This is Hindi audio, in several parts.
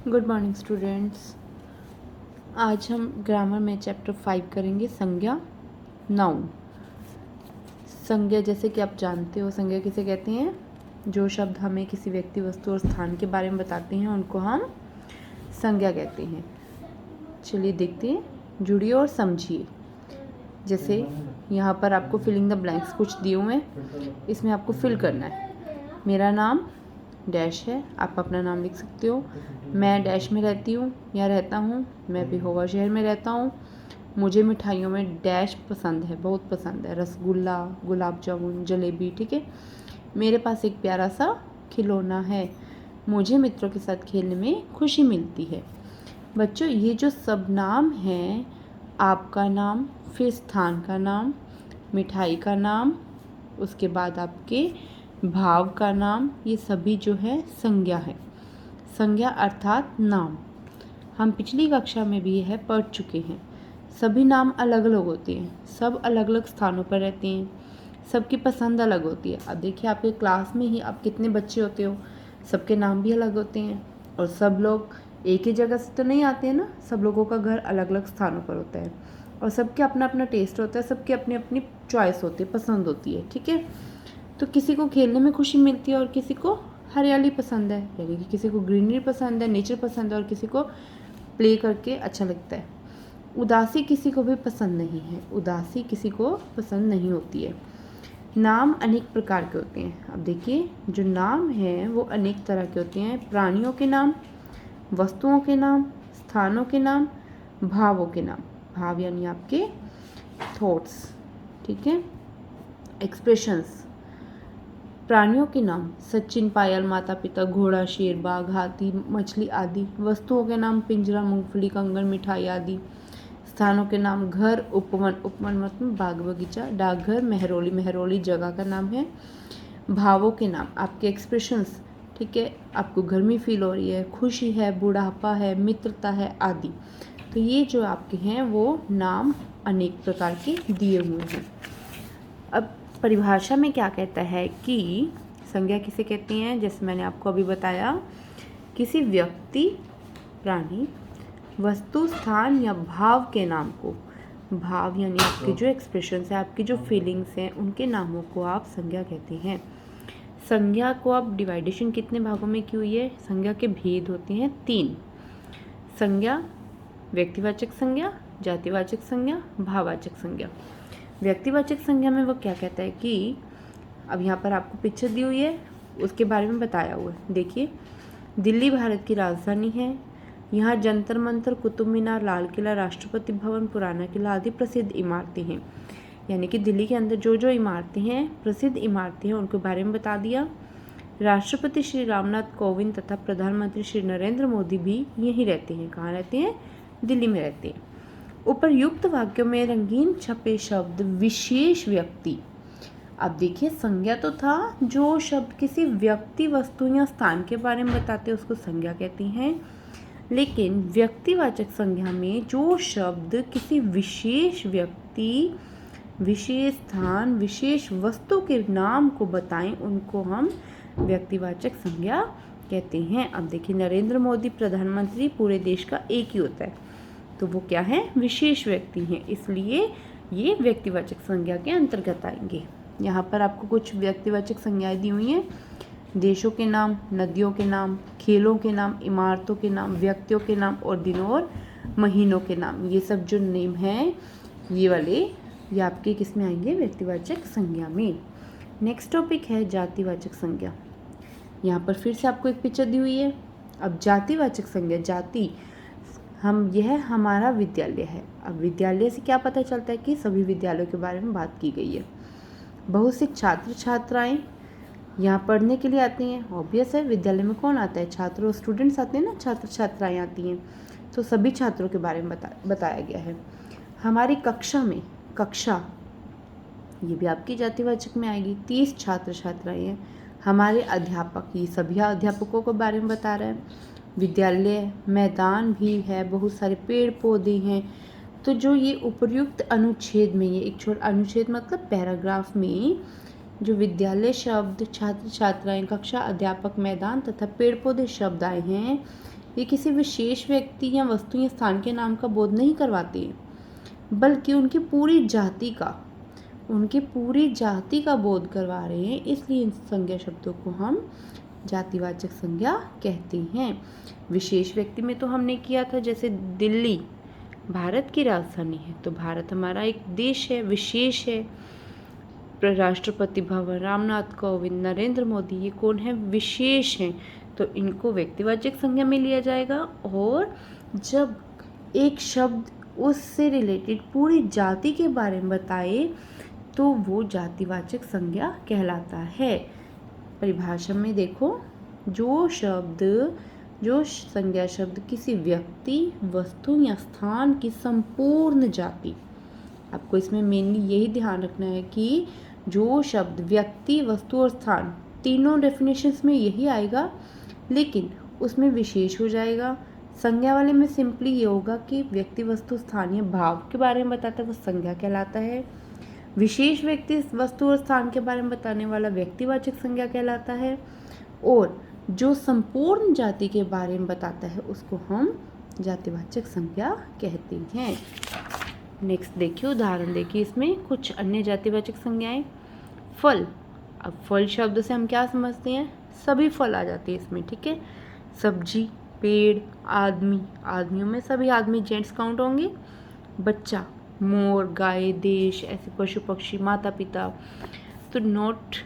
Good morning students. आज हम ग्रामर में चैप्टर 5 करेंगे संज्ञा, नाउन। संज्ञा जैसे कि आप जानते हो, संज्ञा किसे कहते हैं? जो शब्द हमें किसी व्यक्ति, वस्तु और स्थान के बारे में बताते हैं उनको हम संज्ञा कहते हैं। चलिए देखते हैं, जुड़िए और समझिए। जैसे यहाँ पर आपको फिलिंग द ब्लैंक्स कुछ दिए हुए हैं, इसमें आपको फिल करना है। मेरा नाम डैश है, आप अपना नाम लिख सकते हो। मैं डैश में रहती हूँ या रहता हूँ, मैं पिहोवा शहर में रहता हूँ। मुझे मिठाइयों में डैश पसंद है, बहुत पसंद है, रसगुल्ला, गुलाब जामुन, जलेबी। ठीक है। मेरे पास एक प्यारा सा खिलौना है। मुझे मित्रों के साथ खेलने में खुशी मिलती है। बच्चों, ये जो सब नाम हैं, आपका नाम, फिर स्थान का नाम, मिठाई का नाम, उसके बाद आपके भाव का नाम, ये सभी जो है संज्ञा है। संज्ञा अर्थात नाम। हम पिछली कक्षा में भी यह पढ़ चुके हैं। सभी नाम अलग अलग होते हैं, सब अलग अलग स्थानों पर रहते हैं, सबकी पसंद अलग होती है। अब देखिए, आपके क्लास में ही आप कितने बच्चे होते हो, सबके नाम भी अलग होते हैं और सब लोग एक ही जगह से तो नहीं आते हैं ना। सब लोगों का घर अलग अलग स्थानों पर होता है और सबके अपना अपना टेस्ट होता है, सबकी अपनी अपनी चॉइस होती है, पसंद होती है। ठीक है। तो किसी को खेलने में खुशी मिलती है और किसी को हरियाली पसंद है, यानी कि किसी को ग्रीनरी पसंद है, नेचर पसंद है, और किसी को प्ले करके अच्छा लगता है। उदासी किसी को भी पसंद नहीं है, उदासी किसी को पसंद नहीं होती है। नाम अनेक प्रकार के होते हैं। अब देखिए, जो नाम हैं वो अनेक तरह के होते हैं। प्राणियों के नाम, वस्तुओं के नाम, स्थानों के नाम, भावों के नाम। भाव यानी आपके थॉट्स। ठीक है। एक्सप्रेशंस। प्राणियों के नाम, सचिन, पायल, माता पिता, घोड़ा, शेर, बाघ, हाथी, मछली आदि। वस्तुओं के नाम, पिंजरा, मूंगफली, कंगन, मिठाई आदि। स्थानों के नाम, घर, उपवन, उपवन मतलब बाग बगीचा, डाकघर, मेहरौली, मेहरौली जगह का नाम है। भावों के नाम, आपके एक्सप्रेशंस। ठीक है। आपको गर्मी फील हो रही है, खुशी है, बुढ़ापा है, मित्रता है आदि। तो ये जो आपके हैं वो नाम अनेक प्रकार के दिए हुए हैं। अब परिभाषा में क्या कहता है कि संज्ञा किसे कहते हैं? जैसे मैंने आपको अभी बताया, किसी व्यक्ति, प्राणी, वस्तु, स्थान या भाव के नाम को, भाव यानी आपके जो एक्सप्रेशंस हैं, आपकी जो फीलिंग्स हैं, उनके नामों को आप संज्ञा कहते हैं। संज्ञा को आप डिवाइडेशन कितने भागों में की हुई है? संज्ञा के भेद होते हैं 3। संज्ञा, व्यक्तिवाचक संज्ञा, जातिवाचक संज्ञा, भाववाचक संज्ञा। व्यक्तिवाचक संज्ञा में वो क्या कहता है कि अब यहाँ पर आपको पिक्चर दी हुई है, उसके बारे में बताया हुआ है। देखिए, दिल्ली भारत की राजधानी है। यहाँ जंतर मंतर, कुतुब मीनार, लाल किला, राष्ट्रपति भवन, पुराना किला आदि प्रसिद्ध इमारतें हैं। यानी कि दिल्ली के अंदर जो जो इमारतें हैं, प्रसिद्ध इमारतें हैं, उनके बारे में बता दिया। राष्ट्रपति श्री रामनाथ कोविंद तथा प्रधानमंत्री श्री नरेंद्र मोदी भी यहीं रहते हैं। कहाँ रहते हैं? दिल्ली में रहते हैं। उपरयुक्त वाक्यों में रंगीन छपे शब्द विशेष व्यक्ति। अब देखिए, संज्ञा तो था, जो शब्द किसी व्यक्ति, वस्तु या स्थान के बारे में बताते हैं उसको संज्ञा कहती हैं। लेकिन व्यक्तिवाचक संज्ञा में जो शब्द किसी विशेष व्यक्ति, विशेष स्थान, विशेष वस्तु के नाम को बताएं उनको हम व्यक्तिवाचक संज्ञा कहते हैं। अब देखिए, नरेंद्र मोदी प्रधानमंत्री पूरे देश का एक ही होता है, तो वो क्या है? विशेष व्यक्ति हैं, इसलिए ये व्यक्तिवाचक संज्ञा के अंतर्गत आएंगे। यहाँ पर आपको कुछ व्यक्तिवाचक संज्ञाएं दी हुई हैं। देशों के नाम, नदियों के नाम, खेलों के नाम, इमारतों के नाम, व्यक्तियों के नाम और दिनों और महीनों के नाम। ये सब जो नेम हैं, ये वाले, ये आपके किस में आएंगे? व्यक्तिवाचक संज्ञा में। नेक्स्ट टॉपिक है जातिवाचक संज्ञा। यहाँ पर फिर से आपको एक पिक्चर दी हुई है। अब जातिवाचक संज्ञा, जाति, यह हमारा विद्यालय है। अब विद्यालय से क्या पता चलता है कि सभी विद्यालयों के बारे में बात की गई है। बहुत से छात्र छात्राएं यहाँ पढ़ने के लिए आते हैं। ऑब्वियस है, विद्यालय में कौन आता है? छात्र और स्टूडेंट्स आते हैं ना, छात्र छात्राएं आती हैं, तो सभी छात्रों के बारे में बताया गया है। हमारी कक्षा में, कक्षा ये भी आपकी जातिवाचक में आएगी। 30 छात्र छात्राएं हैं। हमारे अध्यापक, ये सभी अध्यापकों के बारे में बता रहे हैं। विद्यालय, मैदान भी है, बहुत सारे पेड़ पौधे हैं। तो जो ये उपर्युक्त अनुच्छेद में, ये एक छोटा अनुच्छेद मतलब पैराग्राफ में जो विद्यालय शब्द, छात्र छात्राएं, कक्षा, अध्यापक, मैदान तथा पेड़ पौधे शब्द आए हैं, ये किसी विशेष व्यक्ति या वस्तु या स्थान के नाम का बोध नहीं करवाती है, बल्कि उनकी पूरी जाति का बोध करवा रहे हैं। इसलिए इन संज्ञा शब्दों को हम जातिवाचक संज्ञा कहते हैं। विशेष व्यक्ति में तो हमने किया था, जैसे दिल्ली भारत की राजधानी है, तो भारत हमारा एक देश है, विशेष है। राष्ट्रपति भवन, रामनाथ कोविंद, नरेंद्र मोदी, ये कौन है? विशेष हैं, तो इनको व्यक्तिवाचक संज्ञा में लिया जाएगा। और जब एक शब्द उससे रिलेटेड पूरी जाति के बारे में बताए तो वो जातिवाचक संज्ञा कहलाता है। परिभाषा में देखो, जो संज्ञा शब्द किसी व्यक्ति, वस्तु या स्थान की संपूर्ण जाति, आपको इसमें मेनली यही ध्यान रखना है कि जो शब्द व्यक्ति, वस्तु और स्थान, तीनों डेफिनेशंस में यही आएगा, लेकिन उसमें विशेष हो जाएगा। संज्ञा वाले में सिंपली ये होगा कि व्यक्ति, वस्तु, स्थानीय भाव के बारे में बताता है, वो संज्ञा कहलाता है। विशेष व्यक्ति, वस्तु और स्थान के बारे में बताने वाला व्यक्तिवाचक संज्ञा कहलाता है। और जो संपूर्ण जाति के बारे में बताता है उसको हम जातिवाचक संज्ञा कहते हैं। नेक्स्ट देखिए, उदाहरण देखिए, इसमें कुछ अन्य जातिवाचक संज्ञाएं। फल, अब फल शब्द से हम क्या समझते हैं? सभी फल आ जाते हैं इसमें, ठीक है। सब्जी, पेड़, आदमी, आदमियों में सभी आदमी जेंट्स काउंट होंगे। बच्चा, मोर, गाय, देश, ऐसे पशु पक्षी, माता पिता। तो नोट,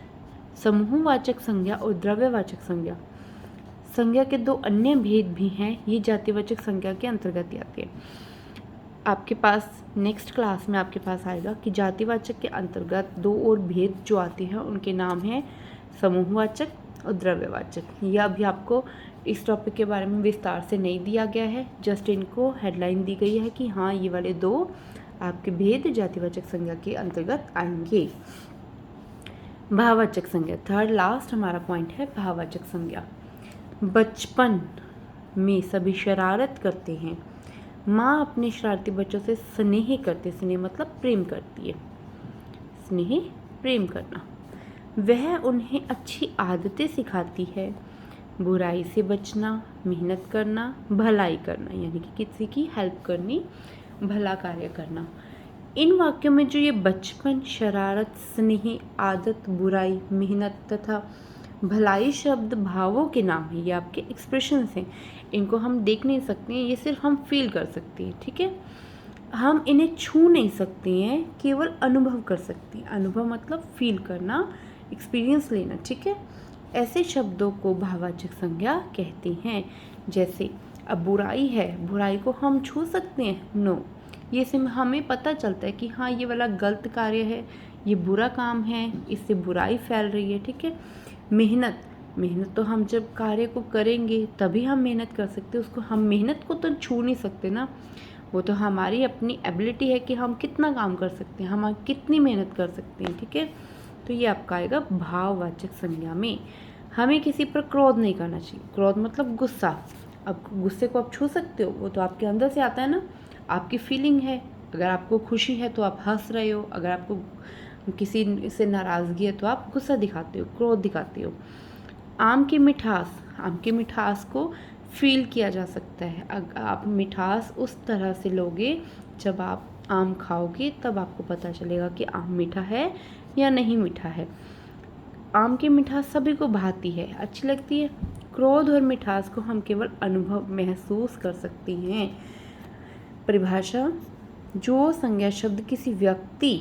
समूहवाचक संज्ञा और द्रव्यवाचक संज्ञा, संज्ञा के दो अन्य भेद भी हैं, ये जातिवाचक संज्ञा के अंतर्गत आते हैं। आपके पास नेक्स्ट क्लास में आपके पास आएगा कि जातिवाचक के अंतर्गत दो और भेद जो आते हैं उनके नाम हैं समूहवाचक और द्रव्यवाचक। यह अभी आपको इस टॉपिक के बारे में विस्तार से नहीं दिया गया है, जस्ट इनको हेडलाइन दी गई है कि हाँ ये वाले दो आपके भेद जातिवाचक संज्ञा के अंतर्गत आएंगे। भाववाचक संज्ञा, थर्ड लास्ट हमारा पॉइंट है भाववाचक संज्ञा। बचपन में सभी शरारत करते हैं। माँ अपने शरारती बच्चों से स्नेह करती, स्नेह मतलब प्रेम करती है, स्नेह प्रेम करना। वह उन्हें अच्छी आदतें सिखाती है। बुराई से बचना, मेहनत करना, भलाई करना, यानी कि किसी की हेल्प करनी, भला कार्य करना। इन वाक्यों में जो ये बचपन, शरारत, स्नेह, आदत, बुराई, मेहनत तथा भलाई शब्द भावों के नाम है, ये आपके एक्सप्रेशंस हैं। इनको हम देख नहीं सकते हैं, ये सिर्फ हम फील कर सकते हैं, ठीक है। हम इन्हें छू नहीं सकते हैं, केवल अनुभव कर सकते हैं। अनुभव मतलब फील करना, एक्सपीरियंस लेना, ठीक है। ऐसे शब्दों को भाववाचक संज्ञा कहते हैं। जैसे अब बुराई है, बुराई को हम छू सकते हैं? नो, ये सिर्फ हमें पता चलता है कि हाँ ये वाला गलत कार्य है, ये बुरा काम है, इससे बुराई फैल रही है, ठीक है। मेहनत, मेहनत तो हम जब कार्य को करेंगे तभी हम मेहनत कर सकते हैं, उसको हम मेहनत को तो छू नहीं सकते ना, वो तो हमारी अपनी एबिलिटी है कि हम कितना काम कर सकते हैं, हम कितनी मेहनत कर सकते हैं, ठीक है। तो ये आपका आएगा भाववाचक संज्ञा में। हमें किसी पर क्रोध नहीं करना चाहिए। क्रोध मतलब गुस्सा। अब गुस्से को आप छू सकते हो? वो तो आपके अंदर से आता है ना, आपकी फीलिंग है। अगर आपको खुशी है तो आप हंस रहे हो, अगर आपको किसी से नाराज़गी है तो आप गुस्सा दिखाते हो, क्रोध दिखाते हो। आम की मिठास, आम की मिठास को फील किया जा सकता है। आप मिठास उस तरह से लोगे, जब आप आम खाओगे तब आपको पता चलेगा कि आम मीठा है या नहीं मीठा है। आम की मिठास सभी को भाती है, अच्छी लगती है। क्रोध और मिठास को हम केवल अनुभव महसूस कर सकते हैं। परिभाषा, जो संज्ञा शब्द किसी व्यक्ति,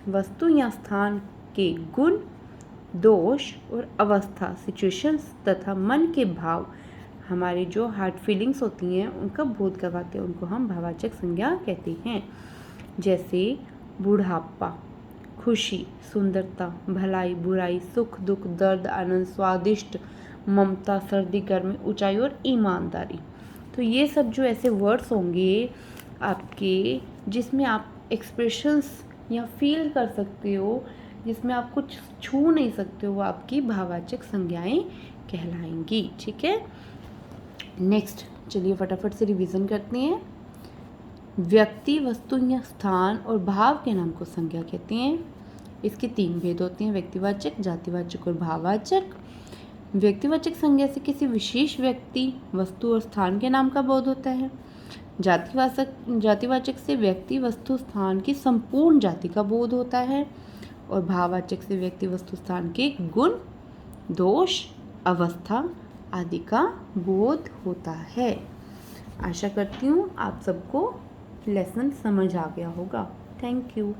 वस्तु या स्थान के गुण, दोष और अवस्था, सिचुएशंस तथा मन के भाव, हमारी जो हार्ट फीलिंग्स होती हैं उनका बोध करवाते हैं, उनको हम भाववाचक संज्ञा कहते हैं। जैसे बुढ़ापा, खुशी, सुंदरता, भलाई, बुराई, सुख, दुख, दर्द, आनंद, स्वादिष्ट, ममता, सर्दी, गर्मी, ऊंचाई और ईमानदारी। तो ये सब जो ऐसे वर्ड्स होंगे आपके, जिसमें आप एक्सप्रेशंस या फील कर सकते हो, जिसमें आप कुछ छू नहीं सकते हो, वो आपकी भाववाचक संज्ञाएं कहलाएंगी, ठीक है। नेक्स्ट चलिए फटाफट से रिवीजन करते हैं। व्यक्ति, वस्तु या स्थान और भाव के नाम को संज्ञा कहते हैं। इसके तीन भेद होते हैं, व्यक्तिवाचक, जातिवाचक और भाववाचक। व्यक्तिवाचक संज्ञा से किसी विशेष व्यक्ति, वस्तु और स्थान के नाम का बोध होता है। जातिवाचक से व्यक्ति, वस्तु, स्थान की संपूर्ण जाति का बोध होता है। और भाववाचक से व्यक्ति, वस्तु, स्थान के गुण, दोष, अवस्था आदि का बोध होता है। आशा करती हूँ आप सबको लेसन समझ आ गया होगा। Thank you.